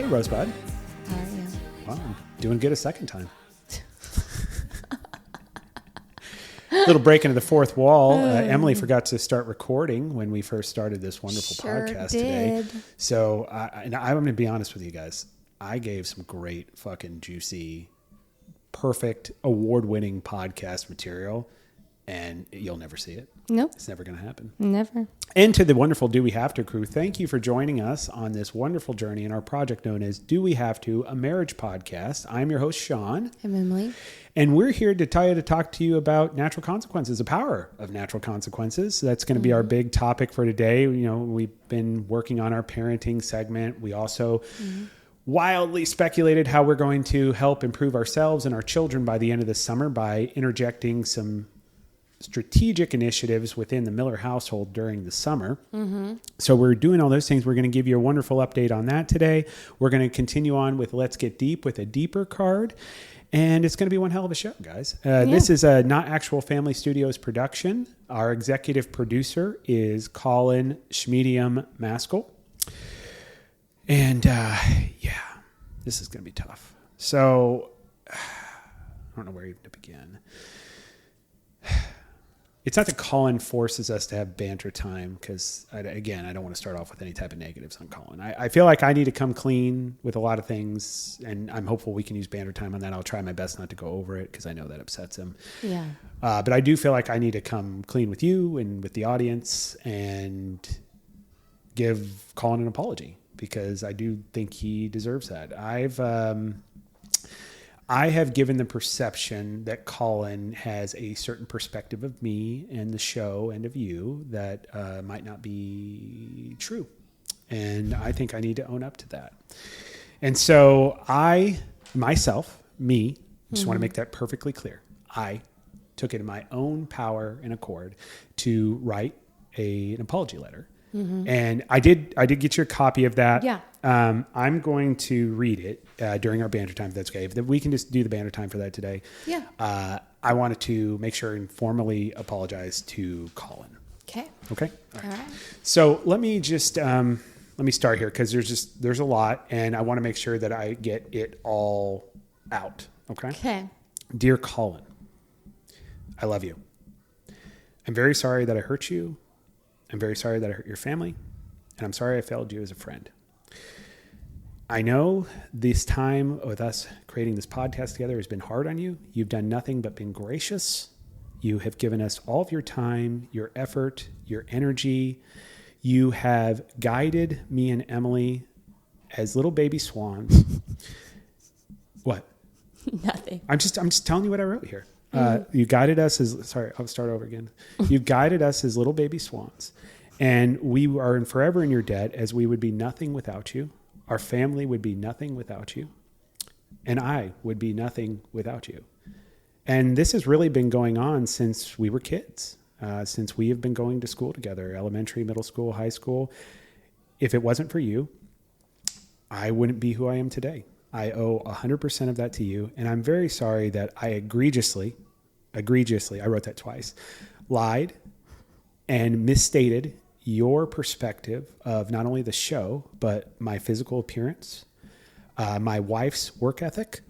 Rosebud. How are you? Wow, I'm doing good a second time. Little break into the fourth wall. Emily forgot to start recording when we first started this wonderful podcast today. So I'm going to be honest with you guys. I gave some great fucking juicy, perfect, award-winning podcast material, and you'll never see it. Nope. It's never going to happen. Never. And to the wonderful Do We Have To crew, thank you for joining us on this wonderful journey in our project known as Do We Have To, a marriage podcast. I'm your host, Sean. I'm Emily. And we're here to talk to you about natural consequences, the power of natural consequences. That's going to be our big topic for today. You know, we've been working on our parenting segment. We also wildly speculated how we're going to help improve ourselves and our children by the end of the summer by interjecting some strategic initiatives within the Miller household during the summer. So we're doing all those things. We're going to give you a wonderful update on that today. We're going to continue on with Let's Get Deep with a deeper card. And it's going to be one hell of a show, guys. This is a Not Actual Family Studios production. Our executive producer is Colin Schmedium Maskell. And this is going to be tough. So I don't know where even to begin. It's not that Colin forces us to have banter time because, again, I don't want to start off with any type of negatives on Colin. I feel like I need to come clean with a lot of things, and I'm hopeful we can use banter time on that. I'll try my best not to go over it because I know that upsets him. Yeah. But I do feel like I need to come clean with you and with the audience and give Colin an apology because I do think he deserves that. I have given the perception that Colin has a certain perspective of me and the show and of you that might not be true. And I think I need to own up to that. And so I just want to make that perfectly clear. I took it in my own power and accord to write an apology letter. And I did get you a copy of that. Yeah. I'm going to read it during our banter time, if that's okay. If we can just do the banter time for that today. Yeah. I wanted to make sure and formally apologize to Colin. Okay. Okay? All right. So let me just let me start here because there's a lot, and I want to make sure that I get it all out. Okay? Okay. Dear Colin, I love you. I'm very sorry that I hurt you. I'm very sorry that I hurt your family, and I'm sorry I failed you as a friend. I know this time with us creating this podcast together has been hard on you. You've done nothing but been gracious. You have given us all of your time, your effort, your energy. You have guided me and Emily as little baby swans. What? Nothing. I'm just telling you what I wrote here. You guided us I'll start over again. You guided us as little baby swans, and we are forever in your debt as we would be nothing without you. Our family would be nothing without you, and I would be nothing without you. And this has really been going on since we were kids, since we have been going to school together, elementary, middle school, high school. If it wasn't for you, I wouldn't be who I am today. I owe 100% of that to you, and I'm very sorry that I egregiously, I wrote that twice, lied and misstated your perspective of not only the show, but my physical appearance, my wife's work ethic,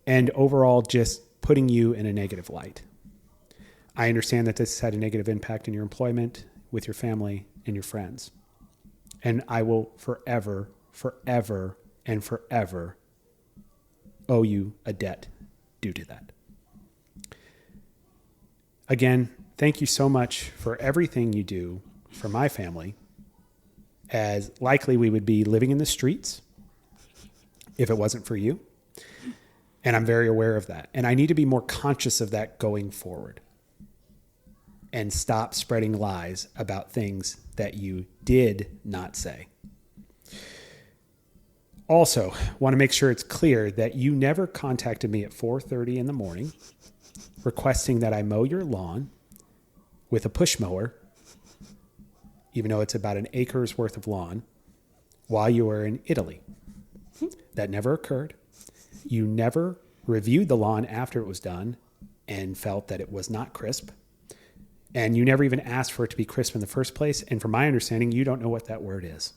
and overall just putting you in a negative light. I understand that this had a negative impact in your employment, with your family, and your friends. And I will forever and forever owe you a debt due to that. Again, thank you so much for everything you do for my family, as likely we would be living in the streets if it wasn't for you. And I'm very aware of that. And I need to be more conscious of that going forward and stop spreading lies about things that you did not say. Also, want to make sure it's clear that you never contacted me at 4:30 in the morning requesting that I mow your lawn with a push mower, even though it's about an acre's worth of lawn, while you were in Italy. That never occurred. You never reviewed the lawn after it was done and felt that it was not crisp. And you never even asked for it to be crisp in the first place. And from my understanding, you don't know what that word is.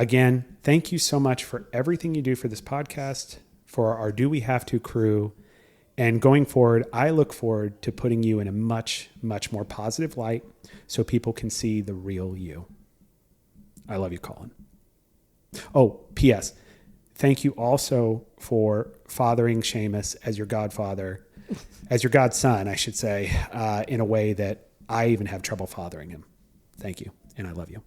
Again, thank you so much for everything you do for this podcast, for our Do We Have To crew. And going forward, I look forward to putting you in a much, much more positive light so people can see the real you. I love you, Colin. Oh, P.S. Thank you also for fathering Seamus as your godfather, as your godson, I should say, in a way that I even have trouble fathering him. Thank you, and I love you.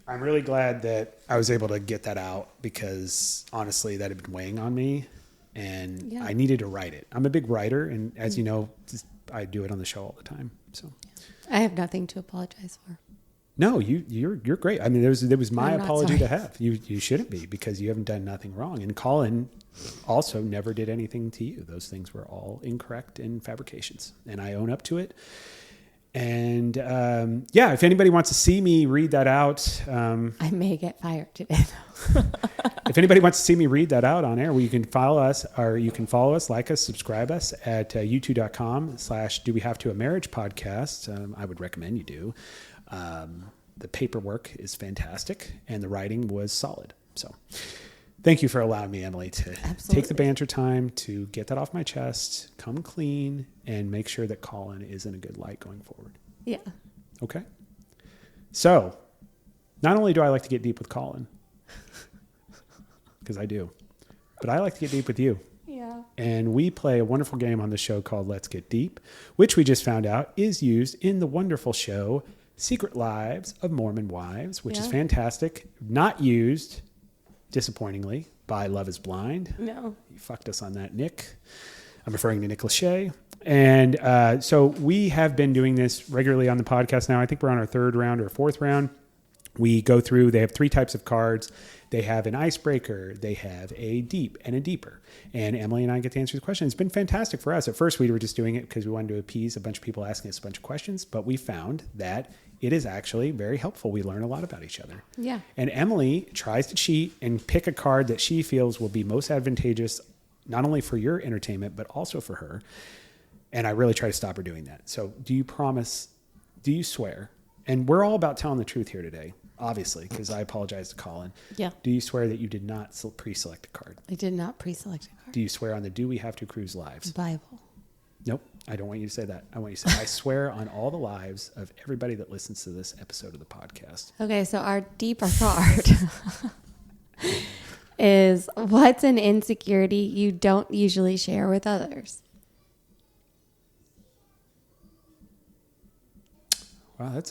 I'm really glad that I was able to get that out because, honestly, that had been weighing on me, and I needed to write it. I'm a big writer, and as you know, I do it on the show all the time. So I have nothing to apologize for. No, you're great. I mean, there was my apology sorry. to have. You shouldn't be because you haven't done nothing wrong. And Colin also never did anything to you. Those things were all incorrect and fabrications, and I own up to it. And if anybody wants to see me read that out, I may get fired today, though. if anybody wants to see me read that out on air, well, you can follow us, like us, subscribe us at youtube.com/Do We Have To a Marriage Podcast. I would recommend you do. The paperwork is fantastic and the writing was solid. So thank you for allowing me, Emily, to take the banter time to get that off my chest, come clean, and make sure that Colin is in a good light going forward. Yeah. Okay. So not only do I like to get deep with Colin, because I do, but I like to get deep with you. Yeah. And we play a wonderful game on the show called Let's Get Deep, which we just found out is used in the wonderful show Secret Lives of Mormon Wives, which is fantastic. Not used, disappointingly, by Love is Blind. No. You fucked us on that, Nick. I'm referring to Nick Lachey. And so we have been doing this regularly on the podcast now. I think we're on our third round or fourth round. We go through, they have 3 types of cards. They have an icebreaker. They have a deep and a deeper. And Emily and I get to answer the question. It's been fantastic for us. At first, we were just doing it because we wanted to appease a bunch of people asking us a bunch of questions. But we found that it is actually very helpful. We learn a lot about each other. Yeah. And Emily tries to cheat and pick a card that she feels will be most advantageous, not only for your entertainment, but also for her. And I really try to stop her doing that. So do you swear? And we're all about telling the truth here today, obviously, because I apologize to Colin. Yeah. Do you swear that you did not pre-select a card? I did not pre-select a card. Do you swear on the Do We Have To Cruise lives? Bible. Nope. I don't want you to say that. I want you to say, I swear on all the lives of everybody that listens to this episode of the podcast. Okay, so our deeper card is what's an insecurity you don't usually share with others? Wow,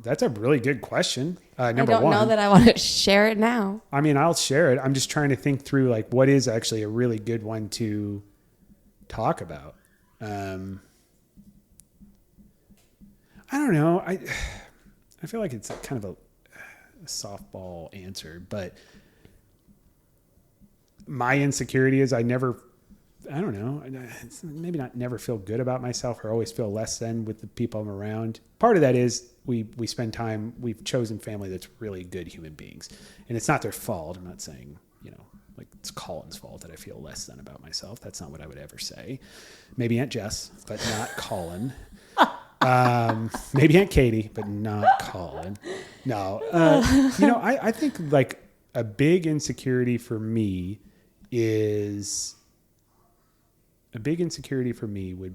that's a really good question. Number I don't one, know that I want to share it now. I mean, I'll share it. I'm just trying to think through like what is actually a really good one to talk about. I don't know. I feel like it's kind of a softball answer, but my insecurity is I don't know. It's maybe not never feel good about myself or always feel less than with the people I'm around. Part of that is we spend time, we've chosen family that's really good human beings. And it's not their fault. I'm not saying, like it's Colin's fault that I feel less than about myself. That's not what I would ever say. Maybe Aunt Jess, but not Colin. Maybe Aunt Katie, but not Colin. No. I think like a big insecurity for me would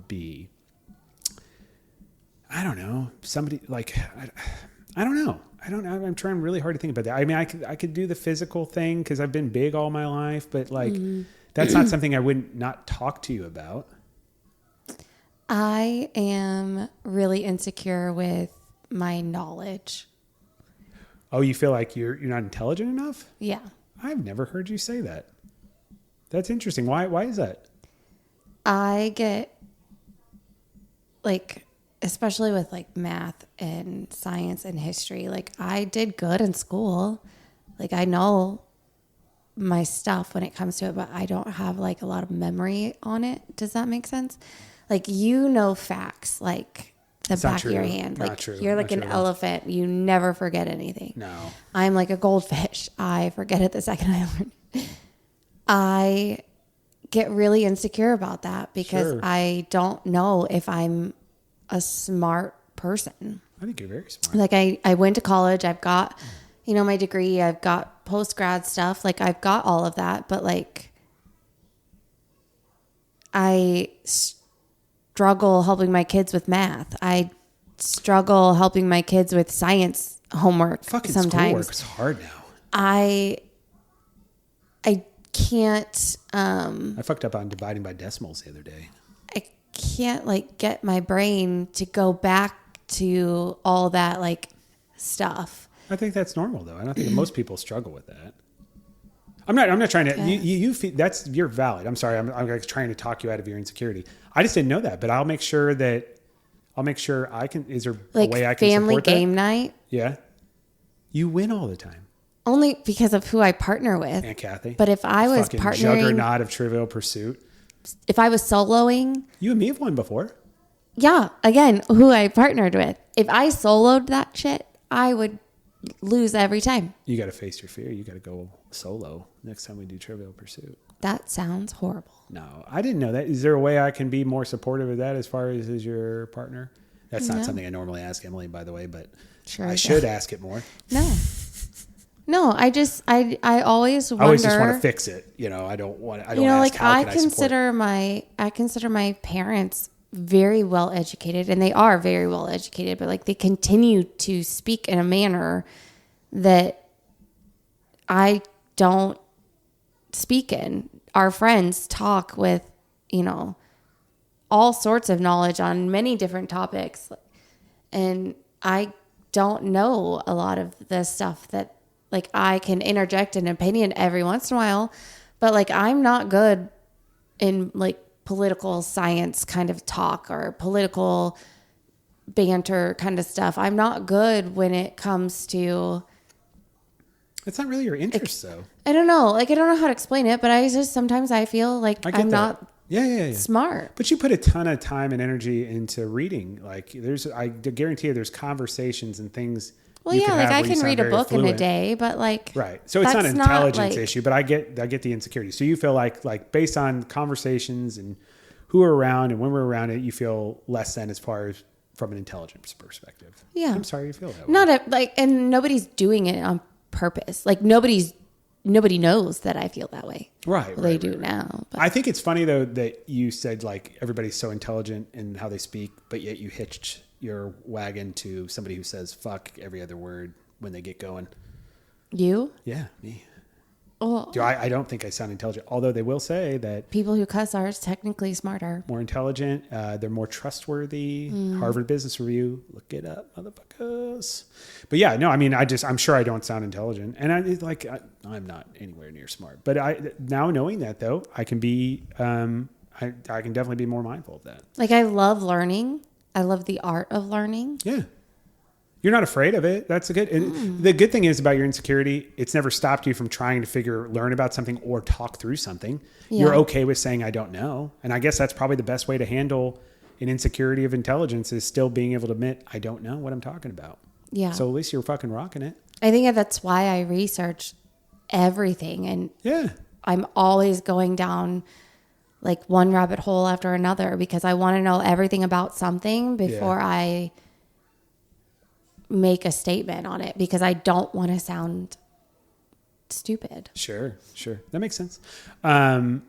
be, I don't know, somebody like, I don't know. I'm trying really hard to think about that. I mean, I could do the physical thing because I've been big all my life, but like, that's not something I wouldn't not talk to you about. I am really insecure with my knowledge. Oh, you feel like you're not intelligent enough? Yeah. I've never heard you say that. That's interesting. Why is that? I get like, especially with like math and science and history, like I did good in school. Like I know my stuff when it comes to it, but I don't have like a lot of memory on it. Does that make sense? Like, facts, like the back of your hand. Not like true. you're like an elephant. You never forget anything. No. I'm like a goldfish. I forget it the second I learn. I get really insecure about that because I don't know if I'm a smart person. I think you're very smart. Like I went to college. I've got you know, my degree, I've got post-grad stuff. Like I've got all of that, but like I struggle helping my kids with math. I struggle helping my kids with science homework. Fucking sometimes. Schoolwork's hard now. I can't. I fucked up on dividing by decimals the other day. I can't like get my brain to go back to all that like stuff. I think that's normal though. I don't think most people struggle with that. I'm not trying to. You feel you're valid. I'm sorry. I'm like trying to talk you out of your insecurity. I just didn't know that, but I'll make sure I can. Is there like a way I can family support game that? night? Yeah, you win all the time. Only because of who I partner with. Aunt Kathy. But if I was fucking partnering, juggernaut of Trivial Pursuit. if I was soloing, You and me have won before. yeah. Again, who I partnered with. If I soloed that shit, I would lose every time. You got to face your fear. You got to go solo next time we do Trivial Pursuit. That sounds horrible. No, I didn't know that. Is there a way I can be more supportive of that as far as your partner? That's not something I normally ask Emily, by the way, but Sure, I should ask it more. No, I always wonder. I always just want to fix it. You know, I don't want. I don't. You know, ask like how I can consider my parents very well educated, and they are very well educated, but like they continue to speak in a manner that I don't speak in. Our friends talk with, you know, all sorts of knowledge on many different topics, and I don't know a lot of the stuff that like I can interject an opinion every once in a while, but like I'm not good in like political science kind of talk or political banter kind of stuff. I'm not good when it comes to. It's not really your interest, though. I don't know. Like I don't know how to explain it, but I just sometimes I feel like I'm not. Yeah. Smart. But you put a ton of time and energy into reading. Like I guarantee you there's conversations and things. Well, yeah, like I can read a book in a day, but like. Right. So it's not an intelligence issue, but I get the insecurity. So you feel like based on conversations and who are around and when we're around it, you feel less than as far as from an intelligence perspective. Yeah. I'm sorry you feel that way. And nobody's doing it on purpose. Like nobody knows that I feel that way. Right. Well, they do now. But. I think it's funny though that you said like everybody's so intelligent in how they speak, but yet you hitched your wagon to somebody who says fuck every other word when they get going. You? Yeah, me. Oh. I don't think I sound intelligent, although they will say that people who cuss are technically smarter, more intelligent. They're more trustworthy. Harvard Business Review, look it up, motherfuckers. But yeah, no, I mean, I'm sure I don't sound intelligent, and I'm not anywhere near smart. But now knowing that though, I can be, I can definitely be more mindful of that. Like I love learning. I love the art of learning. Yeah. You're not afraid of it. That's the good thing is about your insecurity. It's never stopped you from trying to learn about something or talk through something. Yeah. You're okay with saying, I don't know. And I guess that's probably the best way to handle an insecurity of intelligence is still being able to admit, I don't know what I'm talking about. Yeah. So at least you're fucking rocking it. I think that's why I research everything. And yeah, I'm always going down like one rabbit hole after another because I want to know everything about something before I make a statement on it because I don't want to sound stupid. Sure. That makes sense. I'm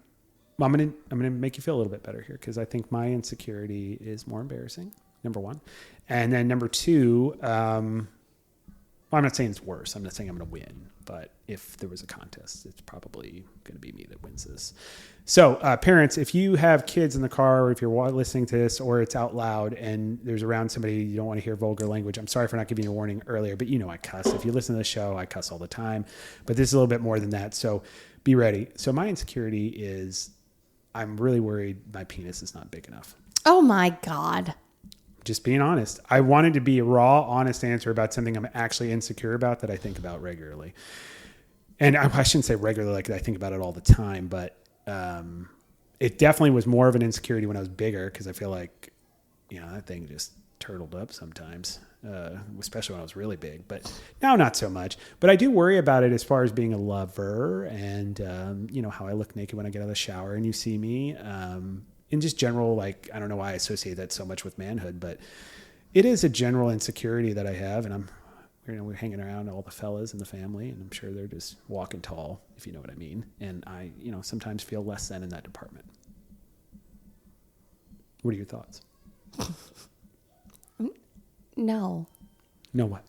gonna make you feel a little bit better here because I think my insecurity is more embarrassing. Number one, and then number two. Well, I'm not saying it's worse. I'm not saying I'm going to win, but if there was a contest, it's probably going to be me that wins this. So parents, if you have kids in the car or if you're listening to this or it's out loud and there's around somebody you don't want to hear vulgar language, I'm sorry for not giving you a warning earlier, but you know I cuss. If you listen to the show, I cuss all the time, but this is a little bit more than that. So be ready. So my insecurity is I'm really worried my penis is not big enough. Oh my God. Just being honest. I wanted to be a raw, honest answer about something I'm actually insecure about that I think about regularly. And I shouldn't say regularly, like I think about it all the time, but it definitely was more of an insecurity when I was bigger because I feel like, that thing just turtled up sometimes, especially when I was really big. But now not so much. But I do worry about it as far as being a lover and, how I look naked when I get out of the shower and you see me. In just general, like, I don't know why I associate that so much with manhood, but it is a general insecurity that I have. And I'm we're hanging around all the fellas in the family, and I'm sure they're just walking tall, if you know what I mean. And I, sometimes feel less than in that department. What are your thoughts? No. No what?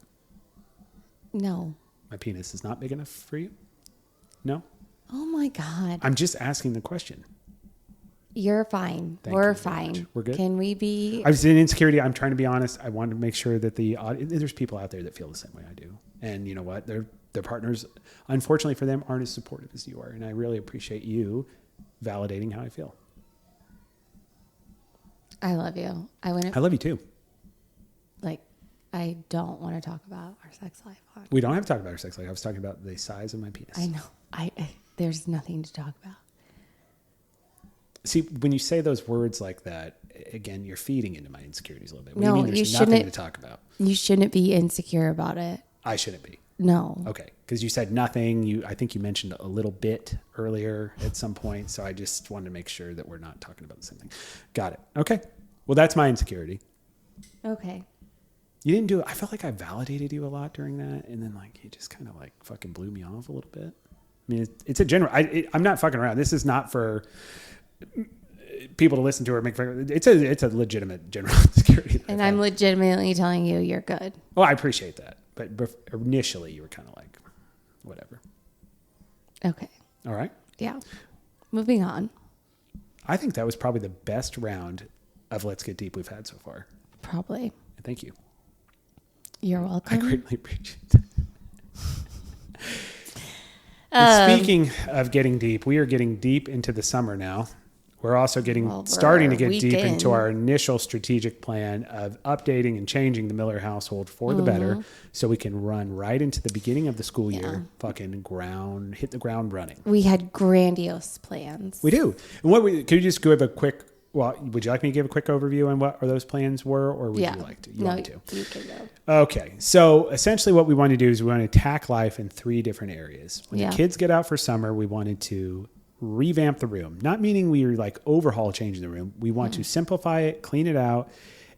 No. My penis is not big enough for you? No? Oh my God. I'm just asking the question. You're fine. Thank We're you very much. fine. We're good? Can we be? I was in insecurity. I'm trying to be honest. I wanted to make sure that there's people out there that feel the same way I do. And you know what? Their partners, unfortunately for them, aren't as supportive as you are. And I really appreciate you validating how I feel. I love you. I love you too. Like, I don't want to talk about our sex life. We don't have to talk about our sex life. I was talking about the size of my penis. I know. There's nothing to talk about. See, when you say those words like that, again, you're feeding into my insecurities a little bit. What No, do you mean there's nothing to talk about? You shouldn't be insecure about it. I shouldn't be. No. Okay. Because you said nothing. I think you mentioned a little bit earlier at some point. So I just wanted to make sure that we're not talking about the same thing. Got it. Okay. Well, that's my insecurity. Okay. You didn't do it. I felt like I validated you a lot during that. And then you just kind of fucking blew me off a little bit. I mean, it's a general, I'm not fucking around. This is not for people to listen to or make fun. It's a legitimate general insecurity. And I'm legitimately telling you, you're good. Well, I appreciate that. But initially you were kind of like, whatever. Okay. All right. Yeah. Moving on. I think that was probably the best round of Let's Get Deep we've had so far. Probably. Thank you. You're welcome. I greatly appreciate it. Speaking of getting deep, we are getting deep into the summer now. We're also starting to get deep into our initial strategic plan of updating and changing the Miller household for the better, so we can run right into the beginning of the school year, hit the ground running. We had grandiose plans. We do. And could you just give a quick? Well, would you like me to give a quick overview on what those plans were, or would you like to? You want me to? You can go. Okay. So essentially what we want to do is we want to attack life in 3 different areas. When the kids get out for summer, we wanted to revamp the room. Not meaning we were overhaul changing the room. We want to simplify it, clean it out,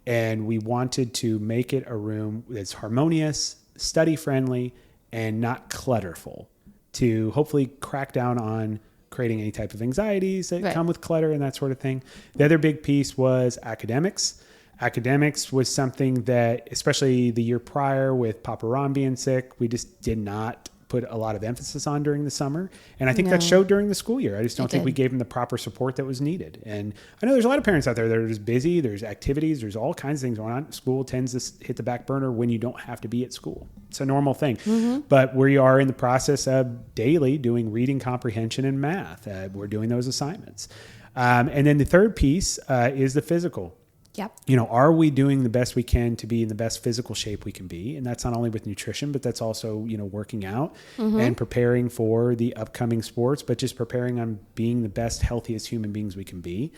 and we wanted to make it a room that's harmonious, study friendly, and not clutterful, to hopefully crack down on creating any type of anxieties that come with clutter and that sort of thing. The other big piece was academics. Academics was something that, especially the year prior with Papa Ron being sick, we just did not put a lot of emphasis on during the summer. And I think that showed during the school year. I just don't think we gave them the proper support that was needed. And I know there's a lot of parents out there that are just busy. There's activities. There's all kinds of things going on. School tends to hit the back burner when you don't have to be at school. It's a normal thing. But we are in the process of daily doing reading comprehension and math. We're doing those assignments. And then the third piece is the physical. Yep. Are we doing the best we can to be in the best physical shape we can be? And that's not only with nutrition, but that's also, working out and preparing for the upcoming sports, but just preparing on being the best, healthiest human beings we can be.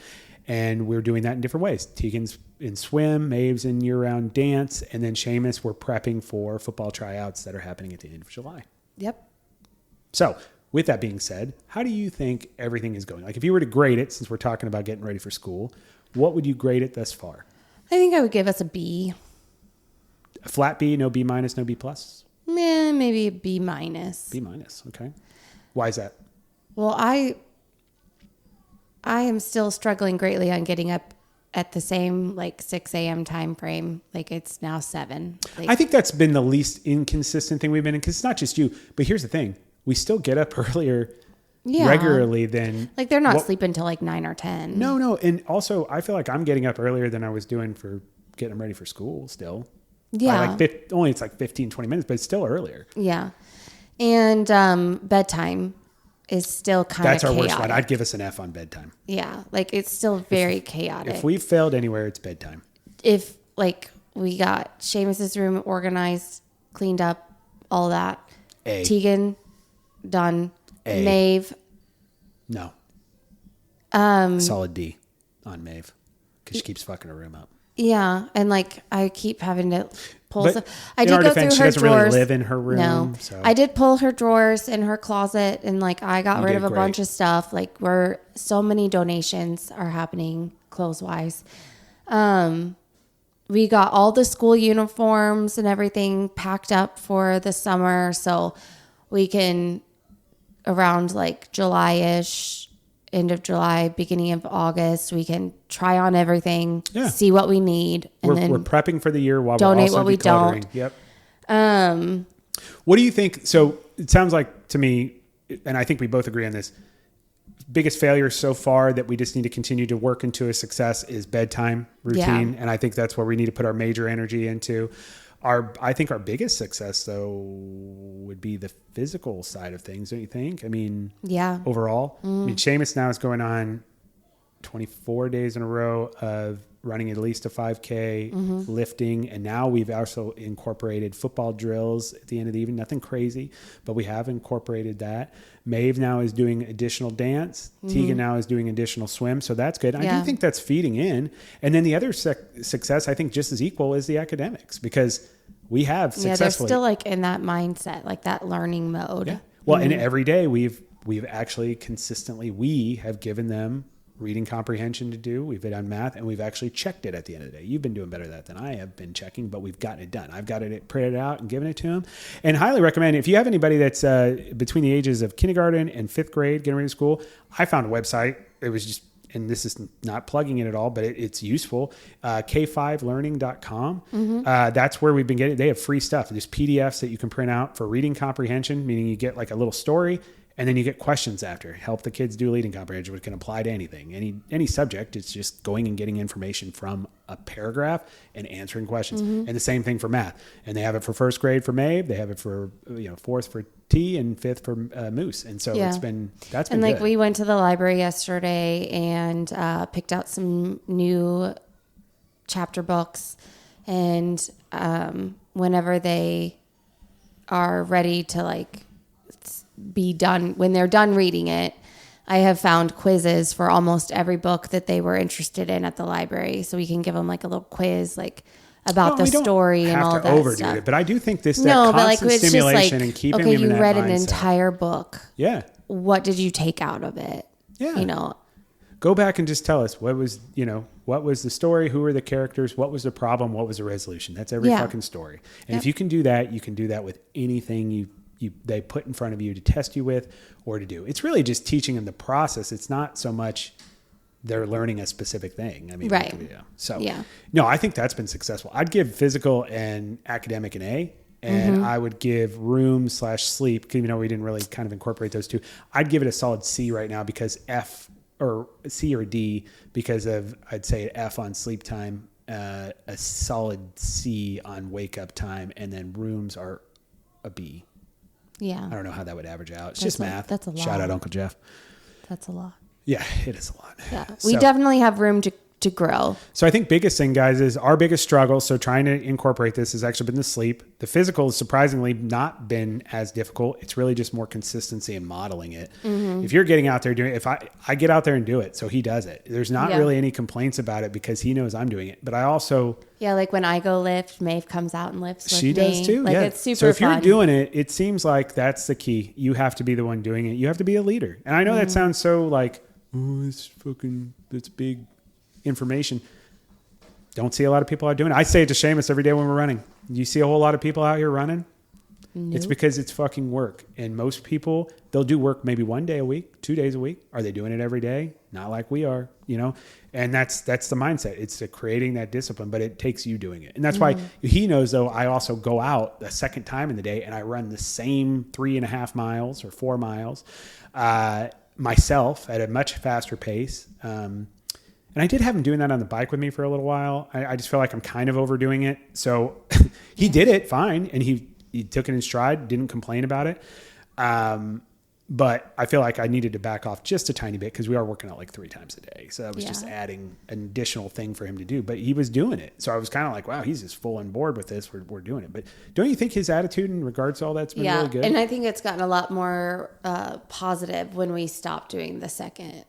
And we're doing that in different ways. Tegan's in swim, Maeve's in year-round dance, and then Seamus, we're prepping for football tryouts that are happening at the end of July. Yep. So with that being said, how do you think everything is going? If you were to grade it, since we're talking about getting ready for school, what would you grade it thus far? I think I would give us a B. A flat B, no B minus, no B plus? Maybe a B minus. B minus, okay. Why is that? Well, I am still struggling greatly on getting up at the same 6 a.m. time frame. It's now 7. I think that's been the least inconsistent thing we've been in, because it's not just you. But here's the thing. We still get up earlier regularly than... they're not sleeping until 9 or 10. No. And also, I feel like I'm getting up earlier than I was doing for getting them ready for school still. Yeah. Only it's 15, 20 minutes, but it's still earlier. Yeah. And bedtime is still kind of chaotic. That's our worst one. I'd give us an F on bedtime. Yeah. It's still very chaotic. If we've failed anywhere, it's bedtime. If we got Seamus's room organized, cleaned up, all that. A. Tegan, done. A. Maeve. No. Solid D on Maeve, because she keeps fucking her room up. Yeah, and I keep having to pull stuff. I did go through her drawers. She doesn't really live in her room. No, so. I did pull her drawers in her closet, and I got rid of a bunch of stuff. Where so many donations are happening clothes wise. we got all the school uniforms and everything packed up for the summer. So we can, around like July-ish, end of July, beginning of August, we can try on everything, see what we need. And we're prepping for the year while donate we're also what we decluttering. don't. Yep. What do you think? So it sounds like to me, and I think we both agree on this, biggest failure so far that we just need to continue to work into a success is bedtime routine. And I think that's where we need to put our major energy into. I think our biggest success though would be the physical side of things. Don't you think? I mean, overall, I mean, Seamus now is going on 24 days in a row of running at least a 5K, lifting. And now we've also incorporated football drills at the end of the evening. Nothing crazy, but we have incorporated that. Maeve now is doing additional dance. Tegan now is doing additional swim. So that's good. I do think that's feeding in. And then the other success, I think just as equal, is the academics, because we have successfully. They're still like in that mindset, like that learning mode. Yeah. Well, and every day we've actually consistently, we have given them reading comprehension to do. We've done math, and we've actually checked it at the end of the day. You've been doing better at that than I have been checking, but we've gotten it done. I've got it printed out and given it to them. And highly recommend, if you have anybody that's between the ages of kindergarten and 5th grade getting ready to school, I found a website. It was just, and this is not plugging it at all, but it's useful. K5learning.com. That's where we've been getting. They have free stuff. There's PDFs that you can print out for reading comprehension, meaning you get like a little story, and then you get questions after. Help the kids do reading comprehension, which can apply to anything, any subject. It's just going and getting information from a paragraph and answering questions. And the same thing for math. And they have it for 1st grade for Maeve. They have it for 4th for T, and 5th for Moose. And so that's been and like good. We went to the library yesterday and picked out some new chapter books. And whenever they are ready to like be done, when they're done reading it, I have found quizzes for almost every book that they were interested in at the library, so we can give them like a little quiz like about the story and all of that overdo stuff. it, but I do think that constant it's stimulation just like, and keeping okay, them in you that read mindset. an entire book. Yeah. What did you take out of it? Yeah. Go back and just tell us what was the story, who were the characters, what was the problem, what was the resolution. That's every fucking story. And if you can do that, you can do that with anything they put in front of you to test you with or to do. It's really just teaching them the process. It's not so much they're learning a specific thing. I mean, no, I think that's been successful. I'd give physical and academic an A, and I would give room/sleep, because we didn't really kind of incorporate those two. I'd give it a solid C right now, because F or C or D, because of, I'd say, F on sleep time, a solid C on wake up time, and then rooms are a B. Yeah. I don't know how that would average out. It's just math. That's a lot. Shout out Uncle Jeff. That's a lot. Yeah, it is a lot. Yeah. We definitely have room to grow. So I think biggest thing, guys, is our biggest struggle. So trying to incorporate this has actually been the sleep. The physical has surprisingly not been as difficult. It's really just more consistency and modeling it. If you're getting out there doing it, if I get out there and do it, so he does it. There's not really any complaints about it, because he knows I'm doing it. But I also... Yeah, like when I go lift, Maeve comes out and lifts with me. She does too, like, it's super So if fun. you're doing it, it seems like that's the key. You have to be the one doing it. You have to be a leader. And I know that sounds so like, that's big information. Don't see a lot of people out doing it. I say it to Seamus every day when we're running. You see a whole lot of people out here running? Nope. It's because it's fucking work. And most people, they'll do work maybe 1 day a week, 2 days a week. Are they doing it every day? Not like we are, And that's the mindset. It's creating that discipline, but it takes you doing it. And that's why he knows, though, I also go out a second time in the day and I run the same 3.5 miles or 4 miles myself at a much faster pace. And I did have him doing that on the bike with me for a little while. I just feel like I'm kind of overdoing it. So he did it fine, and he took it in stride, didn't complain about it. But I feel like I needed to back off just a tiny bit, because we are working out like 3 times a day. So that was just adding an additional thing for him to do. But he was doing it. So I was kind of like, wow, he's just full on board with this. We're doing it. But don't you think his attitude in regards to all that's been really good? And I think it's gotten a lot more positive when we stopped doing the second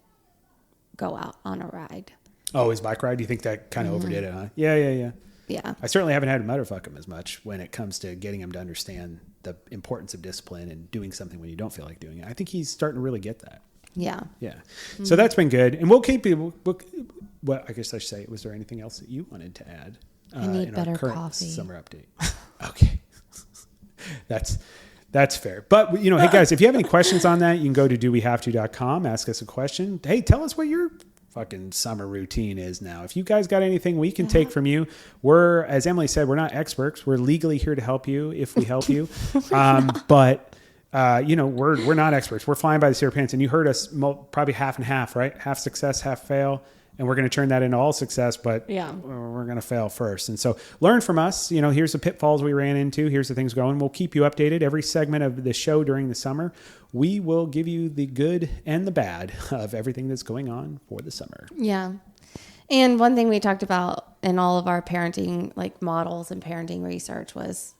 go out on a ride. Oh, his bike ride? Do you think that kind of overdid it, huh? Yeah. Yeah. I certainly haven't had to motherfuck him as much when it comes to getting him to understand the importance of discipline and doing something when you don't feel like doing it. I think he's starting to really get that. Yeah. Yeah. So that's been good. And we'll keep it. Well, I guess I should say, was there anything else that you wanted to add? I need in better our current coffee. summer update. Okay. That's fair. But, hey, guys, if you have any questions on that, you can go to dowehave.com, ask us a question. Hey, tell us what your fucking summer routine is now. If you guys got anything we can take from you, as Emily said, we're not experts. We're legally here to help you if we help you. But we're not experts. We're flying by the seat of our pants. And you heard us probably half and half, right? Half success, half fail. And we're going to turn that into all success, but we're going to fail first. And so learn from us. Here's the pitfalls we ran into. Here's the things going. We'll keep you updated every segment of the show during the summer. We will give you the good and the bad of everything that's going on for the summer. Yeah. And one thing we talked about in all of our parenting models and parenting research was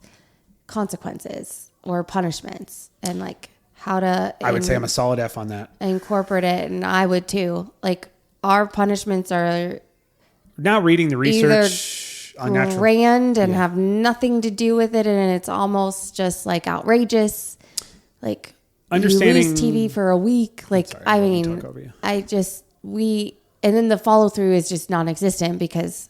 consequences or punishments and how to... I would say I'm a solid F on that. Incorporate it. And I would too. Our punishments are now reading the research on natural grand and have nothing to do with it, and it's almost just outrageous. Understanding you lose TV for a week. And then the follow through is just non-existent because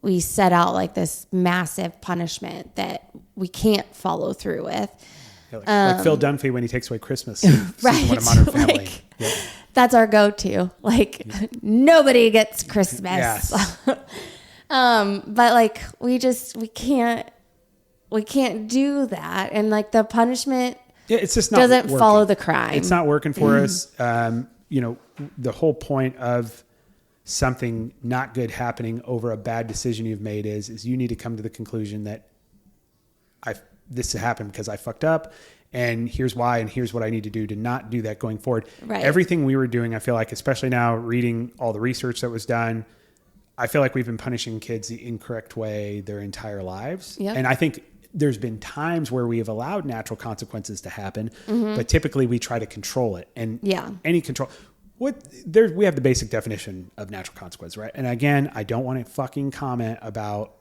we set out this massive punishment that we can't follow through with. Yeah, like Phil Dunphy when he takes away Christmas. Right. What a Modern Family. That's our go-to. Nobody gets Christmas. Yes. But we can't do that. And the punishment it's just not doesn't working. Follow the crime. It's not working for us. The whole point of something not good happening over a bad decision you've made is you need to come to the conclusion that this happened because I fucked up. And here's why, and here's what I need to do to not do that going forward. Right. Everything we were doing, I feel like, especially now reading all the research that was done, I feel like we've been punishing kids the incorrect way their entire lives. Yep. And I think there's been times where we have allowed natural consequences to happen, but typically we try to control it. And any control... we have the basic definition of natural consequence, right? And again, I don't want to fucking comment about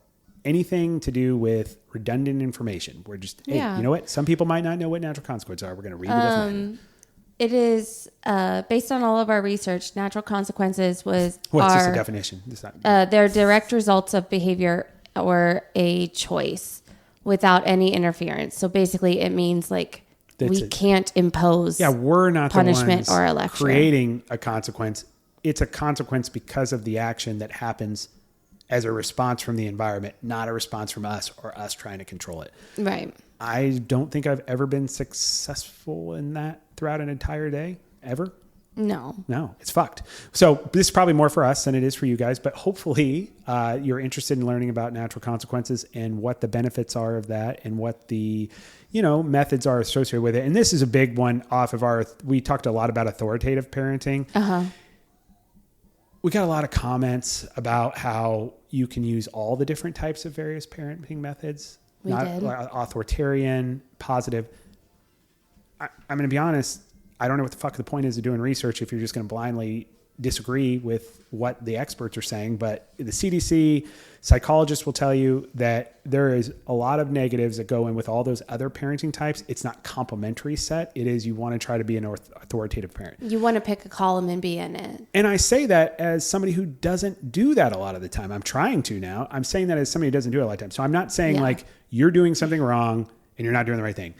anything to do with redundant information. We're just, hey, you know what? Some people might not know what natural consequences are. We're going to read the definition. It is, based on all of our research, natural consequences What's just a definition? They're direct results of behavior or a choice without any interference. So basically it means we can't impose we're not punishment the ones or a lecture. Creating a consequence. It's a consequence because of the action that happens as a response from the environment, not a response from us or us trying to control it. Right. I don't think I've ever been successful in that throughout an entire day, ever. No, it's fucked. So this is probably more for us than it is for you guys, but hopefully you're interested in learning about natural consequences and what the benefits are of that and what the, methods are associated with it. And this is a big one off of we talked a lot about authoritative parenting. We got a lot of comments about how you can use all the different types of various parenting methods. We did. Authoritarian, positive. I'm going to be honest. I don't know what the fuck the point is of doing research if you're just going to blindly disagree with what the experts are saying. But the CDC, psychologists will tell you that there is a lot of negatives that go in with all those other parenting types. It's not complementary set. It is you want to try to be an authoritative parent. You want to pick a column and be in it. And I say that as somebody who doesn't do that a lot of the time. I'm trying to now. I'm saying that as somebody who doesn't do it a lot of time. So I'm not saying you're doing something wrong and you're not doing the right thing.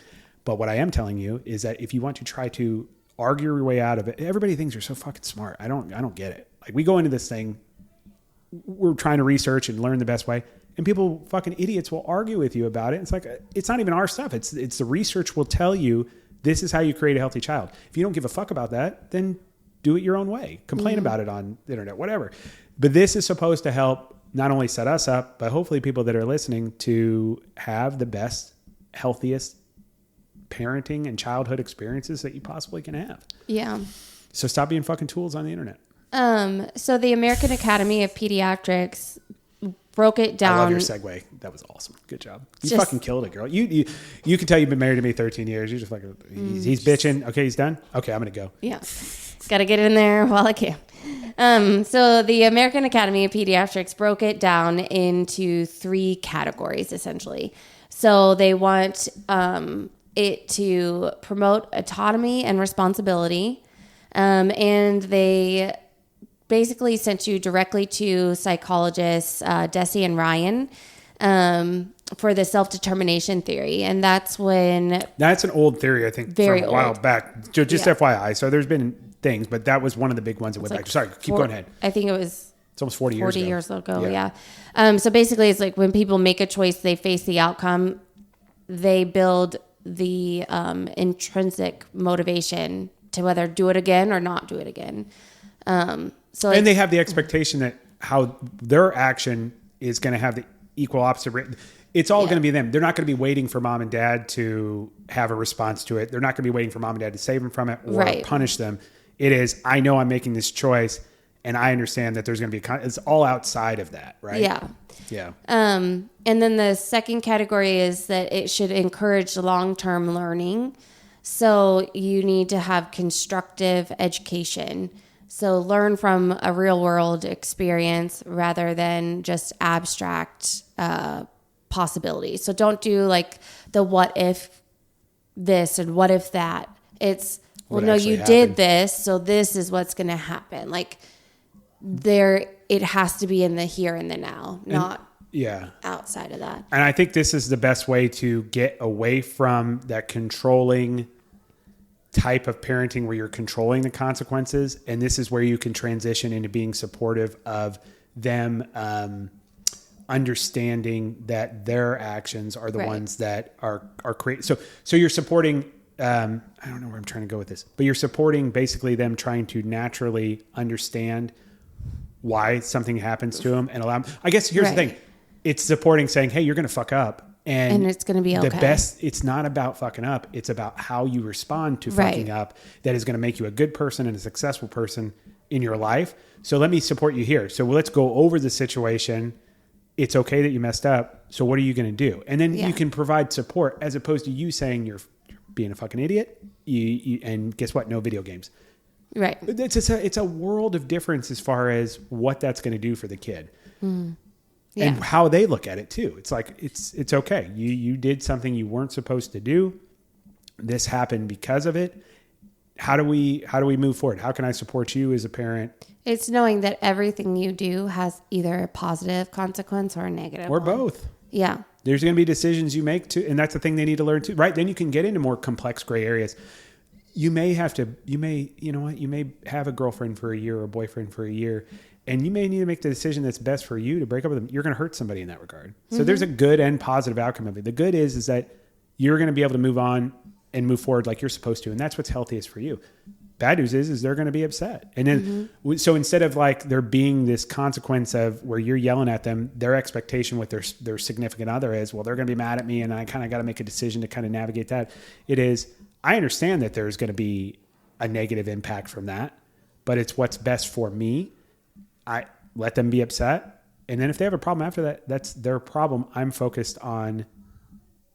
But what I am telling you is that if you want to try to argue your way out of it, everybody thinks you're so fucking smart. I don't get it. We go into this thing, we're trying to research and learn the best way, and people, fucking idiots, will argue with you about it. It's it's not even our stuff. It's the research will tell you this is how you create a healthy child. If you don't give a fuck about that, then do it your own way. Complain about it on the internet, whatever. But this is supposed to help not only set us up, but hopefully people that are listening to have the best, healthiest parenting and childhood experiences that you possibly can have. Yeah. So stop being fucking tools on the internet. So the American Academy of Pediatrics broke it down. I love your segue. That was awesome. Good job. You fucking killed it, girl. You can tell you've been married to me 13 years. You just fucking, he's bitching. Okay, he's done. Okay, I'm going to go. Yeah. Got to get in there while I can. So the American Academy of Pediatrics broke it down into 3 categories, essentially. So they want, it to promote autonomy and responsibility. And they basically sent you directly to psychologists Deci and Ryan for the self-determination theory. And that's an old theory, I think, very from a while old. back. Just FYI. So there's been things, but that was one of the big ones that went back. Sorry, keep going ahead. I think it's almost 40 years ago. Yeah. So basically it's like when people make a choice, they face the outcome, they build the intrinsic motivation to whether do it again or not do it again. And they have the expectation that how their action is going to have the equal opposite rate. It's all going to be them. They're not going to be waiting for mom and dad to have a response to it. They're not going to be waiting for mom and dad to save them from it or punish them. It is, I know I'm making this choice and I understand that there's going to be, it's all outside of that, right? Yeah. Yeah. And then the second category is that it should encourage long-term learning. So you need to have constructive education. So learn from a real world experience rather than just abstract possibilities. So don't do like the what if this and what if that. It's, well, no, you did this, so this is what's going to happen. Like it has to be in the here and the now, not outside of that. And I think this is the best way to get away from that controlling type of parenting where you're controlling the consequences. And this is where you can transition into being supportive of them understanding that their actions are the ones that are created. So you're supporting, I don't know where I'm trying to go with this, but you're supporting basically them trying to naturally understand why something happens to them and allow them. I guess here's the thing. It's supporting saying, hey, you're going to fuck up. And it's going to be okay. The best, it's not about fucking up. It's about how you respond to fucking up that is going to make you a good person and a successful person in your life. So let me support you here. So let's go over the situation. It's okay that you messed up. So what are you going to do? And then you can provide support as opposed to you saying you're being a fucking idiot. And guess what? No video games. Right. It's a world of difference as far as what that's going to do for the kid. Mm. Yeah. And how they look at it too. It's like, it's okay. You did something you weren't supposed to do. This happened because of it. How do we move forward? How can I support you as a parent? It's knowing that everything you do has either a positive consequence or a negative or one. Both. Yeah. There's going to be decisions you make too. And that's the thing they need to learn too, right? Then you can get into more complex gray areas. You may have a girlfriend for a year or a boyfriend for a year. And you may need to make the decision that's best for you to break up with them. You're going to hurt somebody in that regard. So there's a good and positive outcome of it. The good is that you're going to be able to move on and move forward like you're supposed to. And that's what's healthiest for you. Bad news is they're going to be upset. And then, so instead of like there being this consequence of where you're yelling at them, their expectation with their significant other is, well, they're going to be mad at me and I kind of got to make a decision to kind of navigate that. It is, I understand that there's going to be a negative impact from that, but it's what's best for me. I let them be upset. And then if they have a problem after that, that's their problem. I'm focused on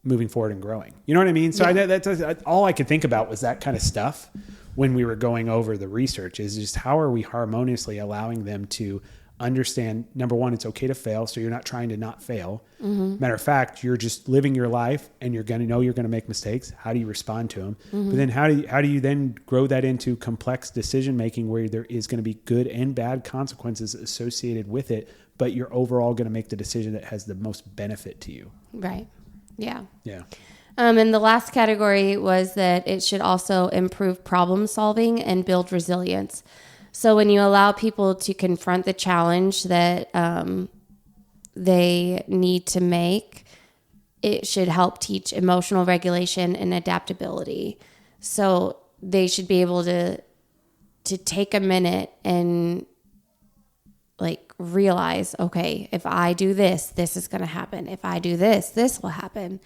moving forward and growing. You know what I mean? So that's all I could think about was that kind of stuff when we were going over the research is just how are we harmoniously allowing them to understand, number one, it's okay to fail. So you're not trying to not fail. Matter of fact, you're just living your life and you're going to know you're going to make mistakes. How do you respond to them? But then how do you then grow that into complex decision-making where there is going to be good and bad consequences associated with it, but you're overall going to make the decision that has the most benefit to you. Right. Yeah. Yeah. And the last category was that it should also improve problem solving and build resilience. So when you allow people to confront the challenge that they need to make, it should help teach emotional regulation and adaptability. So they should be able to take a minute and like realize, okay, if I do this, this is going to happen. If I do this, this will happen.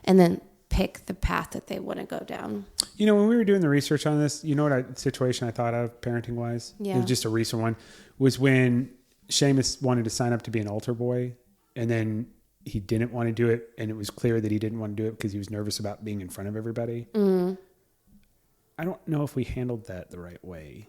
And then pick the path that they want to go down. You know, when we were doing the research on this, you know what situation I thought of parenting wise? Yeah. It was just a recent one, was when Seamus wanted to sign up to be an altar boy and then he didn't want to do it. And it was clear that he didn't want to do it because he was nervous about being in front of everybody. I don't know if we handled that the right way,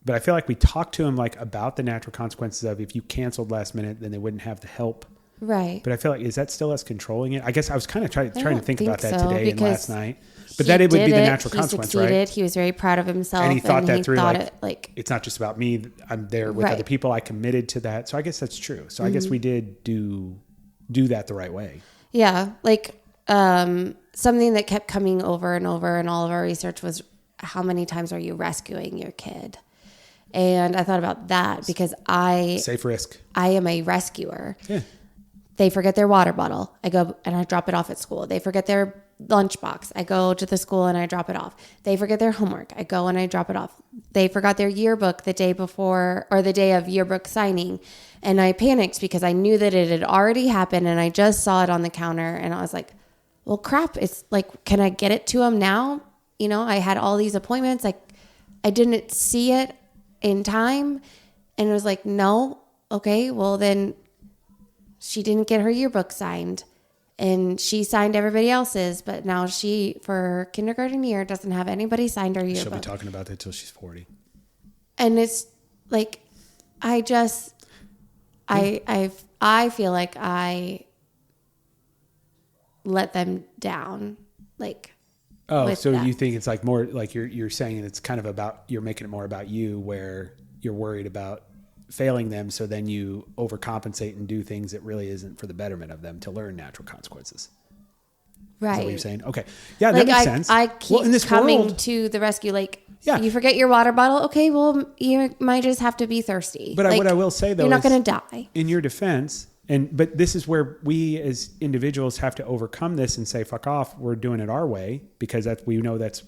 but I feel like we talked to him like about the natural consequences of if you canceled last minute, then they wouldn't have the help Right. But I feel like, is that still us controlling it? I guess I was kind of trying to think about that so, today and last night. But that it would be the natural consequence, right? He was very proud of himself. And he thought that through, like, it's not just about me. I'm there with other people. I committed to that. So I guess that's true. So I guess we did do that the right way. Yeah. Like, something that kept coming over and over in all of our research was, how many times are you rescuing your kid? And I thought about that because Safe risk. I am a rescuer. Yeah. They forget their water bottle. I go and I drop it off at school. They forget their lunchbox. I go to the school and I drop it off. They forget their homework. I go and I drop it off. They forgot their yearbook the day before or the day of yearbook signing. And I panicked because I knew that it had already happened and I just saw it on the counter and I was like, well, crap. It's like, can I get it to them now? You know, I had all these appointments. Like, I didn't see it in time. And it was like, no. Okay, well then she didn't get her yearbook signed. And she signed everybody else's, but now she, for her kindergarten year, doesn't have anybody signed her yearbook. She'll be talking about that till she's 40. And it's like, I feel like I let them down. Like, oh, so you think it's like more like you're saying it's kind of about, you're making it more about you, where you're worried about failing them, so then you overcompensate and do things that really isn't for the betterment of them to learn natural consequences. Right. Is that what you're saying? Okay. Yeah, like that makes sense. I keep in this coming world, to the rescue. Like, yeah, you forget your water bottle. Okay, well, you might just have to be thirsty. But like, what I will say, though, you're not going to die. In your defense, but this is where we as individuals have to overcome this and say, fuck off, we're doing it our way, because we know that's,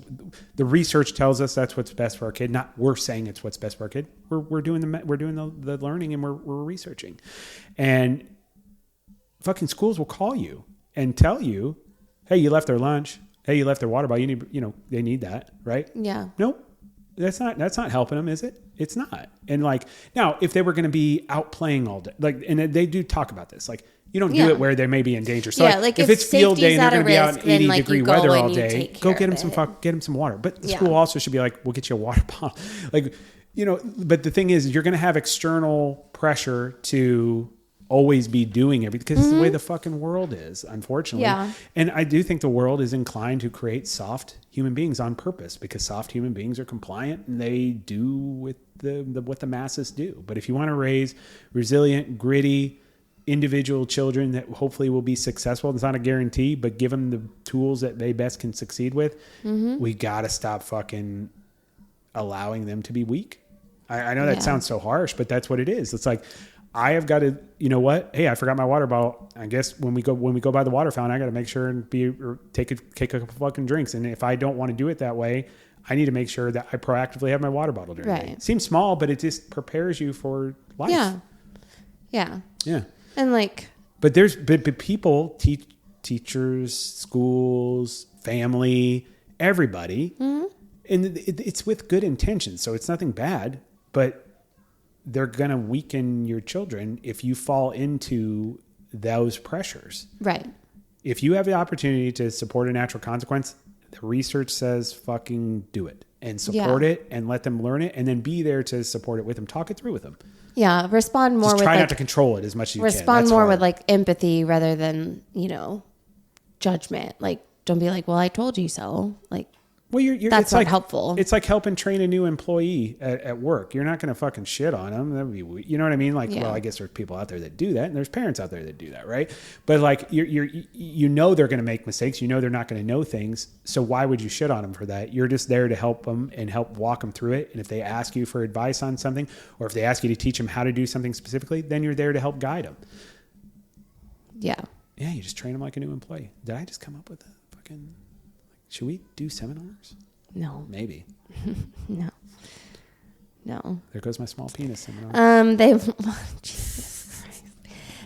the research tells us that's what's best for our kid. Not we're saying it's what's best for our kid. We're doing the learning and we're researching. And fucking schools will call you and tell you, hey, you left their lunch. Hey, you left their water bottle. They need that, right? Yeah. Nope. That's not helping them, is it? It's not. And like, now, if they were going to be out playing all day, like, and they do talk about this, like, you don't do it where they may be in danger. So like if it's field day and they're going to be out in 80-degree weather all day, go get them some water. But the school also should be like, we'll get you a water bottle. Like, but the thing is, you're going to have external pressure to always be doing everything, because it's the way the fucking world is, unfortunately. Yeah. And I do think the world is inclined to create soft human beings on purpose, because soft human beings are compliant and they do with what the masses do. But if you want to raise resilient, gritty, individual children that hopefully will be successful, it's not a guarantee, but give them the tools that they best can succeed with, we got to stop fucking allowing them to be weak. I know that sounds so harsh, but that's what it is. It's like, I have got to, you know what? Hey, I forgot my water bottle. I guess when we go by the water fountain, I got to make sure and take a couple fucking drinks. And if I don't want to do it that way, I need to make sure that I proactively have my water bottle during the day. It seems small, but it just prepares you for life. Yeah. Yeah. Yeah. And like, but people, teachers, schools, family, everybody, and it's with good intentions. So it's nothing bad, but they're going to weaken your children if you fall into those pressures. Right. If you have the opportunity to support a natural consequence, the research says fucking do it and support it and let them learn it, and then be there to support it with them. Talk it through with them. Yeah. Respond more Just try not to control it as much as you can. Respond more with like empathy rather than, judgment. Like, don't be like, well, I told you so. Like, well, that's it's not like, helpful. It's like helping train a new employee at work. You're not going to fucking shit on them. That would be weird. You know what I mean? Like, well, I guess there's people out there that do that, and there's parents out there that do that, right? But like, they're going to make mistakes. They're not going to know things. So why would you shit on them for that? You're just there to help them and help walk them through it. And if they ask you for advice on something, or if they ask you to teach them how to do something specifically, then you're there to help guide them. Yeah. Yeah. You just train them like a new employee. Did I just come up with a fucking? Should we do seminars? No. Maybe. No. There goes my small penis seminar. Jesus Christ.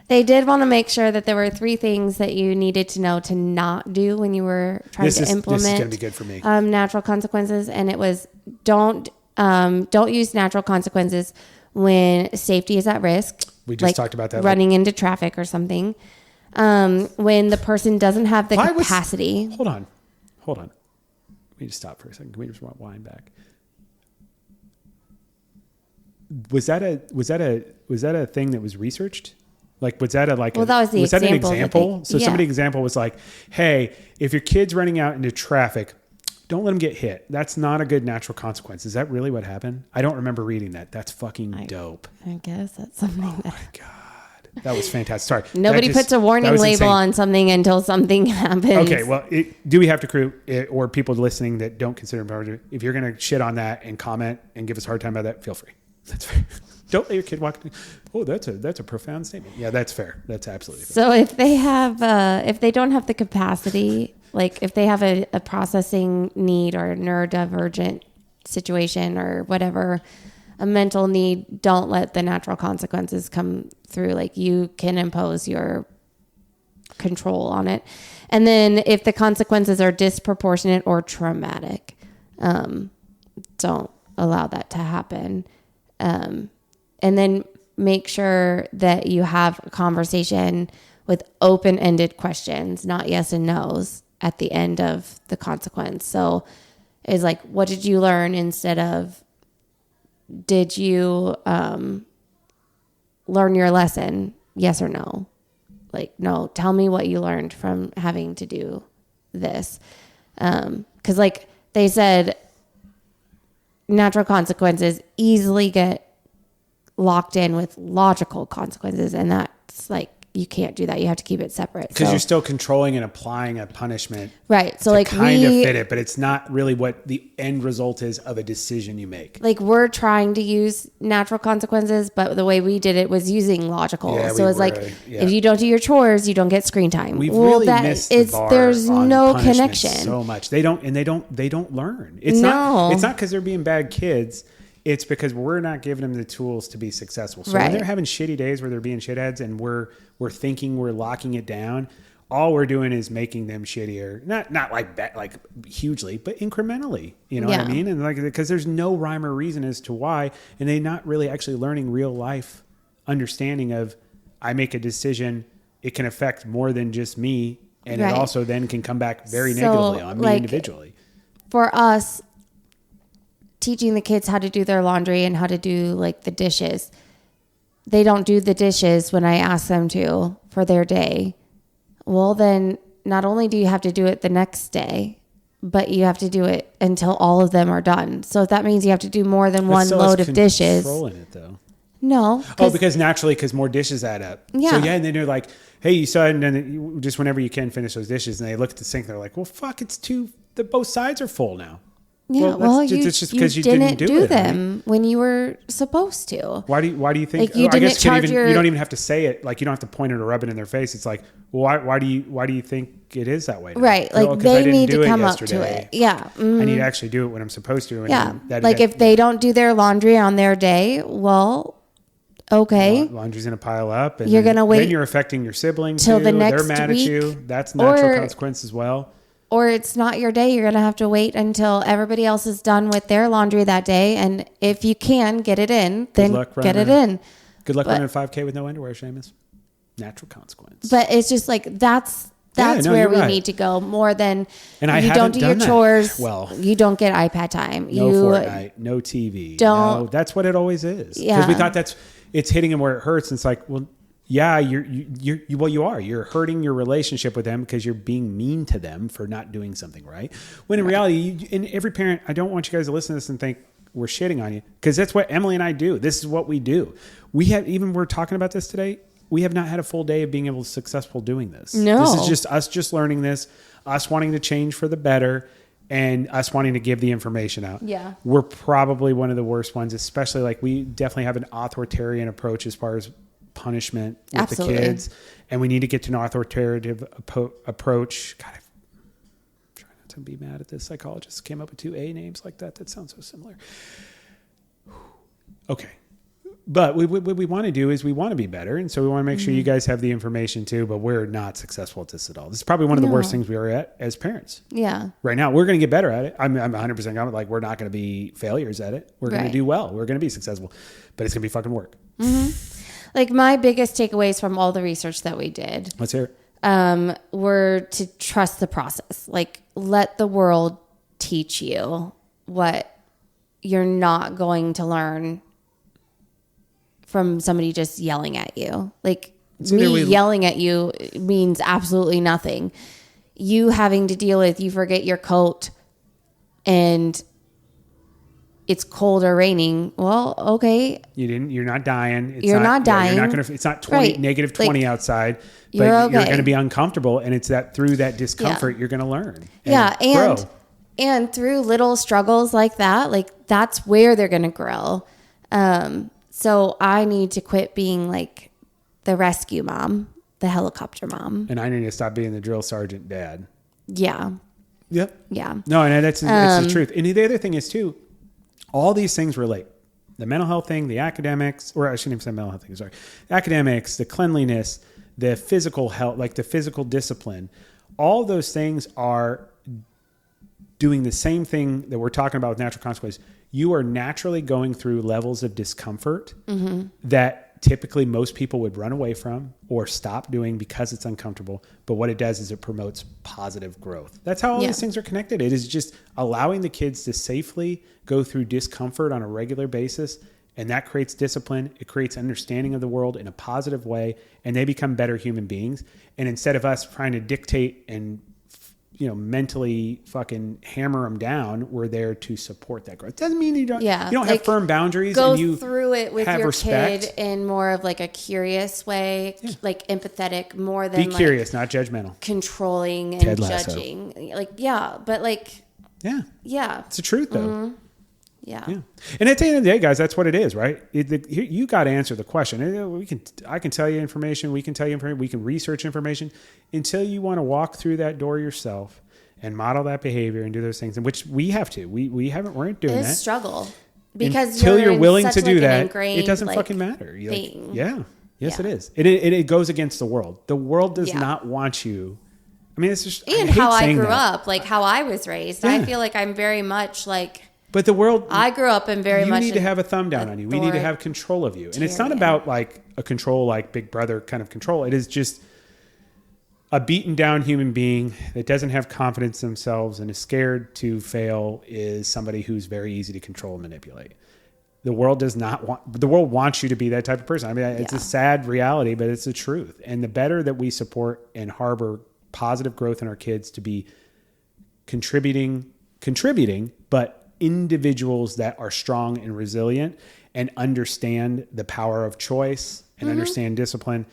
They did want to make sure that there were 3 things that you needed to know to not do when you were trying to implement. This is going to be good for me. Natural consequences, and it was don't use natural consequences when safety is at risk. We just talked about that. Running into traffic or something. When the person doesn't have the capacity. Hold on. Let me just stop for a second. Can we just wind back? Was that a thing that was researched? Like, was that that was the that an example example? So yeah. somebody's example was like, hey, if your kid's running out into traffic, don't let them get hit. That's not a good natural consequence. Is that really what happened? I don't remember reading that. That's fucking dope. I guess that's something Oh my God. That was fantastic. Sorry. Nobody puts a warning label insane. On something until something happens. Okay. Well, do we have to crew or people listening that don't consider it? If you're going to shit on that and comment and give us a hard time about that, feel free. That's fair. Don't let your kid walk. Oh, that's a profound statement. Yeah, that's fair. That's absolutely fair. So if they don't have the capacity, like if they have a processing need or a neurodivergent situation or whatever, a mental need, don't let the natural consequences come through. Like you can impose your control on it. And then if the consequences are disproportionate or traumatic, don't allow that to happen. And then make sure that you have a conversation with open-ended questions, not yes and no's at the end of the consequence. So it's like, what did you learn instead of, did you learn your lesson? Yes or no? Like, no, tell me what you learned from having to do this. 'Cause like they said, natural consequences easily get locked in with logical consequences, and that's like you can't do that. You have to keep it separate because you're still controlling and applying a punishment, right? So to like kind of fit it, but it's not really what the end result is of a decision you make. Like we're trying to use natural consequences, but the way we did it was using logical. Yeah, so it's like if you don't do your chores, you don't get screen time. We've really missed the bar there's on no punishment connection. So much they don't learn. It's not because they're being bad kids. It's because we're not giving them the tools to be successful. So when they're having shitty days where they're being shitheads and we're thinking we're locking it down, all we're doing is making them shittier. Not like that, like hugely, but incrementally. You know what I mean? And like because there's no rhyme or reason as to why, and they're not really actually learning real life understanding of I make a decision, it can affect more than just me, and it also then can come back very negatively on me individually. For us, teaching the kids how to do their laundry and how to do like the dishes. They don't do the dishes when I ask them to for their day. Well, then not only do you have to do it the next day, but you have to do it until all of them are done. So if that means you have to do more than one load of dishes. Controlling it though. No. Because more dishes add up. Yeah. So and then they're like, hey, you saw it, and then just whenever you can finish those dishes, and they look at the sink, they're like, well, fuck, both sides are full now. Yeah, it's just because you didn't do them when you were supposed to. Why do you think? Like I guess you don't even have to say it. Like you don't have to point it or rub it in their face. It's like, well, why do you think it is that way now? Right, like they need to come up to it. Yeah, I need to actually do it when I'm supposed to. And if they don't do their laundry on their day, well, okay, laundry's gonna pile up, and you're gonna wait. Then you're affecting your siblings till too. The next They're mad week, at you. That's natural consequence as well. Or it's not your day. You're going to have to wait until everybody else is done with their laundry that day. And if you can get it in, then get it in. Good luck running a 5K with no underwear, Seamus. Natural consequence. But it's just like that's where we need to go more than and you don't do your chores. Well, you don't get iPad time. No Fortnite, no TV. That's what it always is. Because we thought it's hitting them where it hurts. And it's like, well, yeah, you're hurting your relationship with them because you're being mean to them for not doing something right. When in reality, and every parent, I don't want you guys to listen to this and think we're shitting on you, because that's what Emily and I do. This is what we do. We're talking about this today. We have not had a full day of being able to successful doing this. No. This is just us learning this, us wanting to change for the better, and us wanting to give the information out. Yeah. We're probably one of the worst ones, especially like we definitely have an authoritarian approach as far as punishment with the kids, and we need to get to an authoritative approach. God, I'm trying not to be mad at this. Psychologists came up with 2 A names like that. That sounds so similar. Okay. But what we want to do is we want to be better. And so we want to make sure you guys have the information too, but we're not successful at this at all. This is probably one of the worst things we are at as parents. Yeah. Right now, we're going to get better at it. I'm 100% like, we're not going to be failures at it. We're going to do well. We're going to be successful, but it's going to be fucking work. Mm-hmm. Like my biggest takeaways from all the research that we did. Let's hear it. Were to trust the process. Like let the world teach you what you're not going to learn from somebody just yelling at you. Like Me yelling at you means absolutely nothing. You having to deal with, you forget your coat and it's cold or raining. Well, okay. You're not dying. You're not dying. You're not going to, it's not 20, right. negative 20 like, outside, but you're going to be uncomfortable. And it's that through that discomfort, you're going to learn. And through little struggles like that, like that's where they're going to grow. So I need to quit being like the rescue mom, the helicopter mom. And I need to stop being the drill sergeant dad. Yeah. Yep. Yeah. No, and that's the truth. And the other thing is too, all these things relate. The mental health thing, the academics, or I shouldn't even say mental health thing, sorry. Academics, the cleanliness, the physical health, like the physical discipline, all those things are doing the same thing that we're talking about with natural consequences. You are naturally going through levels of discomfort that typically most people would run away from or stop doing because it's uncomfortable. But what it does is it promotes positive growth. That's how all these things are connected. It is just allowing the kids to safely go through discomfort on a regular basis. And that creates discipline. It creates understanding of the world in a positive way. And they become better human beings. And instead of us trying to dictate and mentally fucking hammer them down, we're there to support that growth. Doesn't mean you don't have firm boundaries. Go and you through it with your respect. kid in more of like a curious way, like empathetic, more than be curious, not judgmental, controlling and Ted Lasso. judging. It's the truth though. Mm-hmm. Yeah. And at the end of the day, guys, that's what it is, right? You got to answer the question. I can tell you information. We can tell you information. We can research information until you want to walk through that door yourself and model that behavior and do those things, in which we have to. We weren't doing that. It's a struggle because until you're willing to do that, it doesn't fucking matter. Yes, it is. It goes against the world. The world does not want you. I mean, it's just and how I grew up, like how I was raised. I feel like I'm very much like. But the world, I grew up in very much. You need to have a thumb down on you. We need to have control of you. And it's not about like a control, like Big Brother kind of control. It is just a beaten down human being that doesn't have confidence in themselves and is scared to fail is somebody who's very easy to control and manipulate. The world wants you to be that type of person. I mean, it's a sad reality, but it's the truth. And the better that we support and harbor positive growth in our kids to be contributing, but individuals that are strong and resilient and understand the power of choice and understand discipline,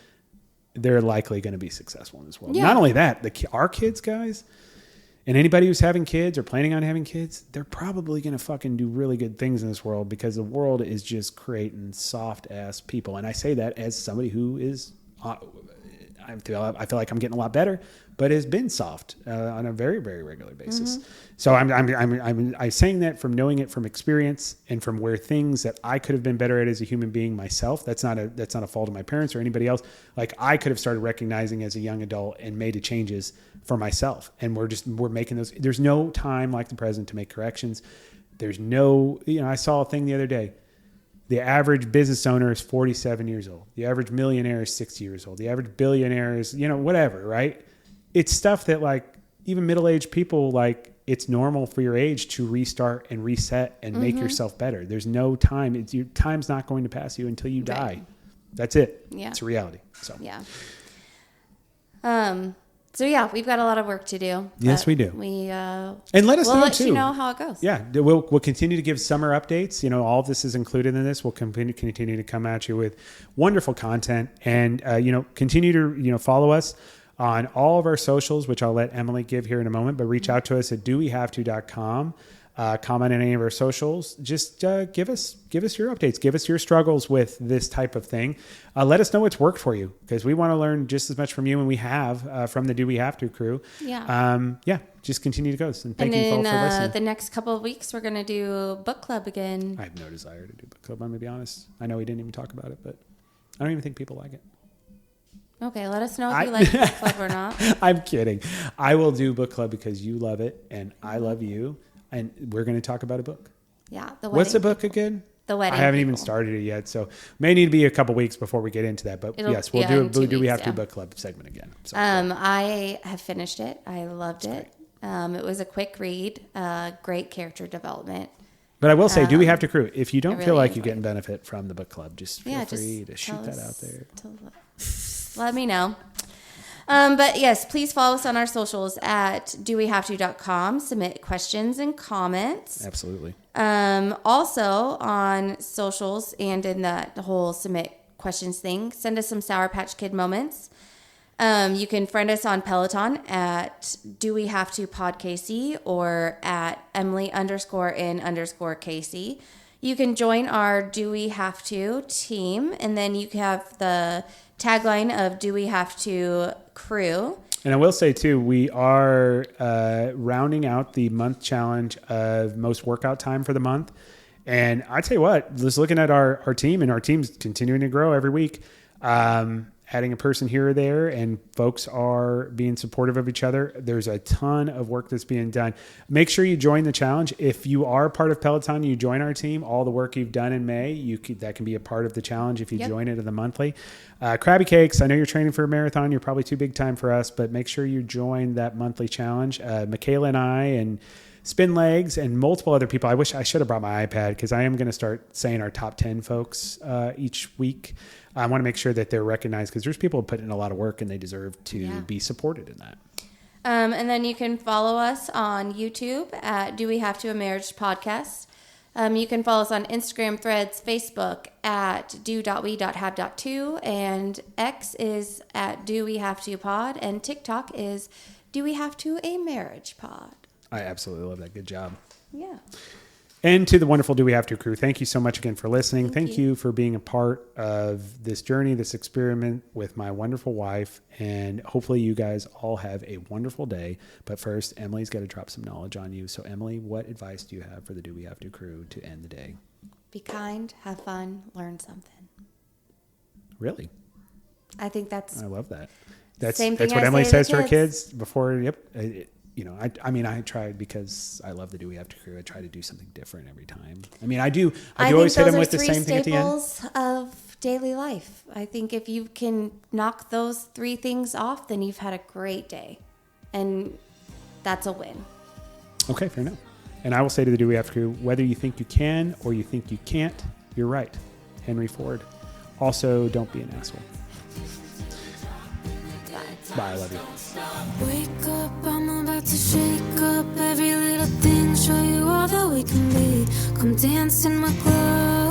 they're likely going to be successful in this world. Not only that, our kids, guys, and anybody who's having kids or planning on having kids, they're probably going to fucking do really good things in this world because the world is just creating soft ass people. And I say that as somebody who is, I feel like I'm getting a lot better, but has been soft on a very, very regular basis. So I'm saying that from knowing it from experience and from where things that I could have been better at as a human being myself. That's not a fault of my parents or anybody else. Like I could have started recognizing as a young adult and made the changes for myself. And we're making those. There's no time like the present to make corrections. There's no, I saw a thing the other day. The average business owner is 47 years old. The average millionaire is 60 years old. The average billionaire is, whatever, right? It's stuff that like even middle-aged people, like it's normal for your age to restart and reset and make yourself better. There's no time. Your time's not going to pass you until you die. That's it. Yeah. It's a reality. So yeah. So yeah, we've got a lot of work to do. Yes, we do. And let us know too. We'll let you know how it goes. Yeah, we'll continue to give summer updates. All of this is included in this. We'll continue to come at you with wonderful content, and continue to follow us on all of our socials, which I'll let Emily give here in a moment. But reach out to us at dowehavето.com. Comment on any of our socials. Just give us your updates. Give us your struggles with this type of thing. Let us know what's worked for you, because we want to learn just as much from you, and we have from the Do We Have To crew. Yeah. Just continue to go. And thank you for listening. The next couple of weeks, we're going to do book club again. I have no desire to do book club. I'm going to be honest. I know we didn't even talk about it, but I don't even think people like it. Okay, let us know if you like book club or not. I'm kidding. I will do book club because you love it and I love you. And we're going to talk about a book. Yeah. What's the book again? The Wedding I haven't People. even started it yet. So may need to be a couple weeks before we get into that. But yes, we'll do we have to book club segment again. So, I have finished it. I loved it. It was a quick read, great character development. But I will say, Do We Have to crew? If you don't feel like you're getting benefit from the book club, just feel free to shoot that out there. let me know. But yes, please follow us on our socials at dowehavето.com. Submit questions and comments. Absolutely. Also on socials and in the whole submit questions thing, send us some Sour Patch Kid moments. You can friend us on Peloton at dowehavetoPodKC or at Emily_in_KC. You can join our Do We Have To team, and then you have the tagline of Do We Have To Crew. And I will say, too, we are rounding out the month challenge of most workout time for the month. And I tell you what, just looking at our team, and our team's continuing to grow every week, adding a person here or there, and folks are being supportive of each other. There's a ton of work that's being done. Make sure you join the challenge. If you are part of Peloton, you join our team. All the work you've done in May, that can be a part of the challenge if you join it in the monthly. Krabby Cakes, I know you're training for a marathon. You're probably too big time for us, but make sure you join that monthly challenge. Michaela and I and Spin Legs and multiple other people. I wish I should have brought my iPad because I am going to start saying our top 10 folks each week. I want to make sure that they're recognized because there's people who put in a lot of work and they deserve to be supported in that. And then you can follow us on YouTube at Do We Have To, a Marriage Podcast. You can follow us on Instagram, Threads, Facebook at do.we.have.to, and X is at Do We Have To Pod, and TikTok is Do We Have To, a Marriage Pod. I absolutely love that. Good job. Yeah. And to the wonderful Do We Have To crew, thank you so much again for listening. Thank you for being a part of this journey, this experiment with my wonderful wife. And hopefully you guys all have a wonderful day. But first, Emily's got to drop some knowledge on you. So Emily, what advice do you have for the Do We Have To crew to end the day? Be kind, have fun, learn something. Really? I think that's... I love that. That's what Emily says to her kids before. I mean, I tried because I love the Do We Have To crew. I try to do something different every time. I mean, I do always hit them with the same thing at the end. Those are 3 staples of daily life. I think if you can knock those 3 things off, then you've had a great day. And that's a win. Okay, fair enough. And I will say to the Do We Have To crew, whether you think you can or you think you can't, you're right. Henry Ford. Also, don't be an asshole. Bye, I love you. Wake up, I'm about to shake up every little thing, show you all that we can be. Come dance in my club.